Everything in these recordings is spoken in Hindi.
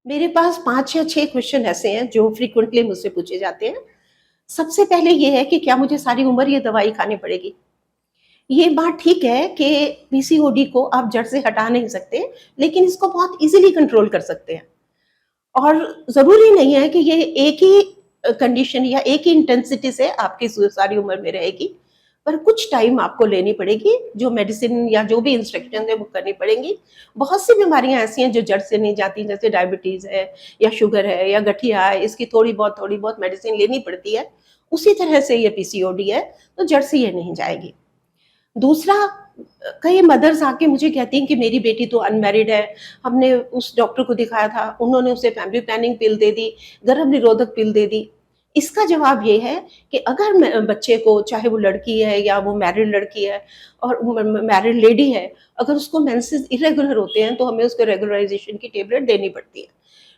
मेरे पास 5 या 6 क्वेश्चन ऐसे हैं जो फ्रीक्वेंटली मुझसे पूछे जाते हैं। सबसे पहले ये है कि क्या मुझे सारी उम्र ये दवाई खानी पड़ेगी? ये बात ठीक है कि पीसीओडी को आप जड़ से हटा नहीं सकते, लेकिन इसको बहुत ईज़िली कंट्रोल कर सकते हैं। और ज़रूरी नहीं है कि ये एक ही कंडीशन या एक ही इंटेंसिटी से आपकी सारी उम्र में रहेगी, पर कुछ टाइम आपको लेनी पड़ेगी, जो मेडिसिन या जो भी इंस्ट्रक्शन है वो करनी पड़ेंगी। बहुत सी बीमारियाँ ऐसी हैं जो जड़ से नहीं जाती, जैसे डायबिटीज़ है या शुगर है या गठिया है, इसकी थोड़ी बहुत मेडिसिन लेनी पड़ती है। उसी तरह से ये पीसीओडी है, तो जड़ से ये नहीं जाएगी। दूसरा, कई मदर्स आके मुझे कहती हैं कि मेरी बेटी तो अनमैरिड है, हमने उस डॉक्टर को दिखाया था, उन्होंने उसे फैमिली प्लानिंग पिल दे दी, गर्भ निरोधक पिल दे दी। इसका जवाब ये है कि अगर बच्चे को, चाहे वो लड़की है या वो मैरिड लड़की है और मैरिड लेडी है, अगर उसको मेंसेस इरेगुलर होते हैं तो हमें उसको रेगुलराइजेशन की टेबलेट देनी पड़ती है।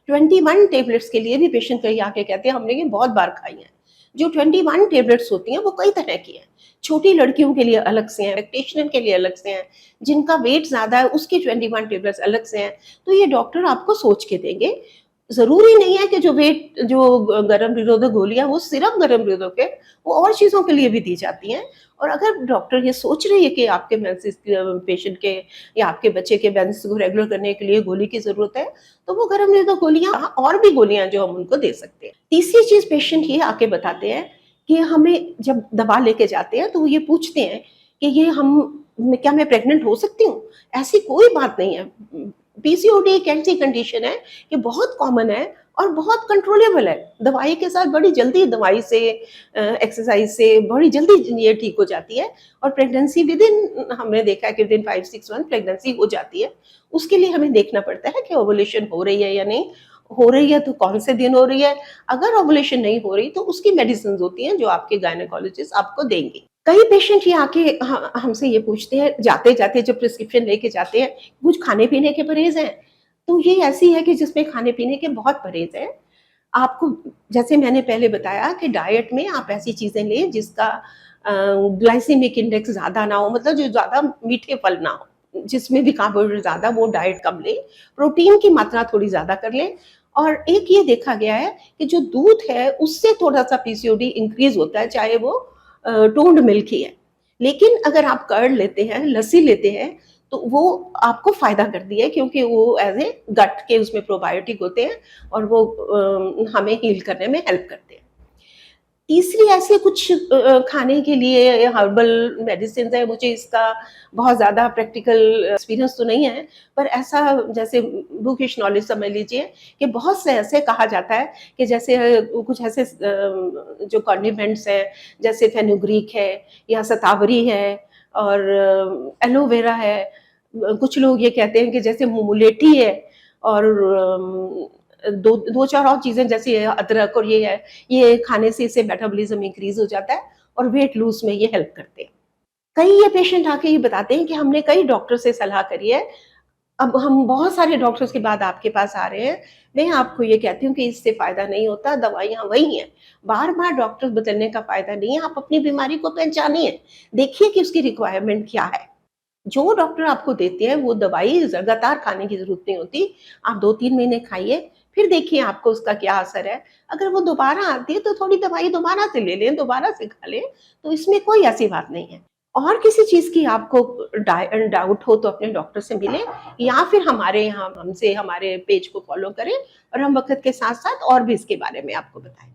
21 टेबलेट्स के लिए भी पेशेंट कहीं आके कहते हैं हमने ये बहुत बार खाई हैं। जो 21 टेबलेट्स होती हैं वो कई तरह की हैं। छोटी लड़कियों के लिए अलग से हैं, लैक्टेशनर के लिए अलग से हैं, जिनका वेट ज़्यादा है उसकी 21 टेबलेट्स अलग से हैं। तो ये डॉक्टर आपको सोच के देंगे। ज़रूरी नहीं है कि जो गर्भ निरोधक गोलियाँ वो सिर्फ़ गर्भ निरोधक है, वो और चीज़ों के लिए भी दी जाती हैं। और अगर डॉक्टर ये सोच रही है कि आपके मेंसेस पेशेंट के या आपके बच्चे के मेंसेस को रेगुलर करने के लिए गोली की ज़रूरत है, तो वो गर्भ निरोधक गोलियाँ और भी गोलियाँ जो हम उनको दे सकते हैं। तीसरी चीज़ पेशेंट ये आके बताते हैं कि हमें जब दवा लेके जाते हैं तो वो ये पूछते हैं कि क्या मैं प्रेग्नेंट हो सकती हूँ? ऐसी कोई बात नहीं है। पीसीओडी एक ऐसी कंडीशन है कि बहुत कॉमन है और बहुत कंट्रोलेबल है। दवाई के साथ बड़ी जल्दी दवाई से एक्सरसाइज़ से बड़ी जल्दी ये ठीक हो जाती है और प्रेगनेंसी विदिन हमने देखा है कि विदिन 5-6 मंथ प्रेगनेंसी हो जाती है। उसके लिए हमें देखना पड़ता है कि ओवुलेशन हो रही है या नहीं, हो रही है तो कौन से दिन हो रही है। अगर ओवुलेशन नहीं हो रही तो उसकी मेडिसिन्स होती हैं जो आपके गायनेकोलॉजिस्ट आपको देंगे। कई पेशेंट ये आके हमसे ये पूछते हैं जाते-जाते जब प्रिस्क्रिप्शन लेके जाते हैं, कुछ खाने-पीने के परहेज़ हैं? तो ये ऐसी है कि जिसमें खाने-पीने के बहुत परहेज़ हैं। आपको, जैसे मैंने पहले बताया कि डाइट में आप ऐसी चीज़ें लें जिसका ग्लाइसेमिक इंडेक्स ज़्यादा ना हो, मतलब जो ज़्यादा मीठे फल ना हो, जिसमें भी कार्बोहाइड्रेट ज़्यादा, वो डाइट कम लें। प्रोटीन की मात्रा थोड़ी ज़्यादा कर लें और एक ये देखा गया है कि जो दूध है उससे थोड़ा-सा पीसीओडी इंक्रीज़ होता है, चाहे वो टोन्ड मिल्क ही है। लेकिन अगर आप कर्ड लेते हैं, लस्सी लेते हैं, तो वो आपको फ़ायदा करती है क्योंकि वो एज़ ए गट के उसमें प्रोबायोटिक होते हैं और वो हमें हील करने में हेल्प करते हैं। तीसरी ऐसे कुछ खाने के लिए हर्बल मेडिसिन्स है, मुझे इसका बहुत ज़्यादा प्रैक्टिकल एक्सपीरियंस तो नहीं है, पर ऐसा जैसे बुकिश नॉलेज समझ लीजिए कि बहुत से ऐसे कहा जाता है कि जैसे कुछ ऐसे जो कॉन्डिमेंट्स हैं, जैसे फेनुग्रीक है या शतावरी है और एलोवेरा है। कुछ लोग ये कहते हैं कि जैसे मुलेठी है और 2-4 और चीज़ें जैसे अदरक और ये है, ये खाने से इससे मेटाबॉलिज़्म इंक्रीज़ हो जाता है और वेट लूज़ में ये हेल्प करते हैं। कई ये पेशेंट आके ये बताते हैं कि हमने कई डॉक्टर से सलाह करी है, अब हम बहुत सारे डॉक्टर्स के बाद आपके पास आ रहे हैं। मैं आपको ये कहती हूँ कि इससे फ़ायदा नहीं होता, दवाइयाँ वही हैं। बार-बार डॉक्टर बदलने का फ़ायदा नहीं है, आप अपनी बीमारी को पहचानिए, देखिए कि उसकी रिक्वायरमेंट क्या है। जो डॉक्टर आपको देते हैं वो दवाई लगातार खाने की ज़रूरत नहीं होती। आप 2-3 महीने खाइए, फिर देखिए आपको उसका क्या असर है। अगर वो दोबारा आती है तो थोड़ी दवाई दोबारा से ले लें, दोबारा से खा लें, तो इसमें कोई ऐसी बात नहीं है। और किसी चीज़ की आपको डाउट हो तो अपने डॉक्टर से मिलें या फिर हमारे पेज को फ़ॉलो करें और हम वक़्त के साथ-साथ और भी इसके बारे में आपको बताएँ।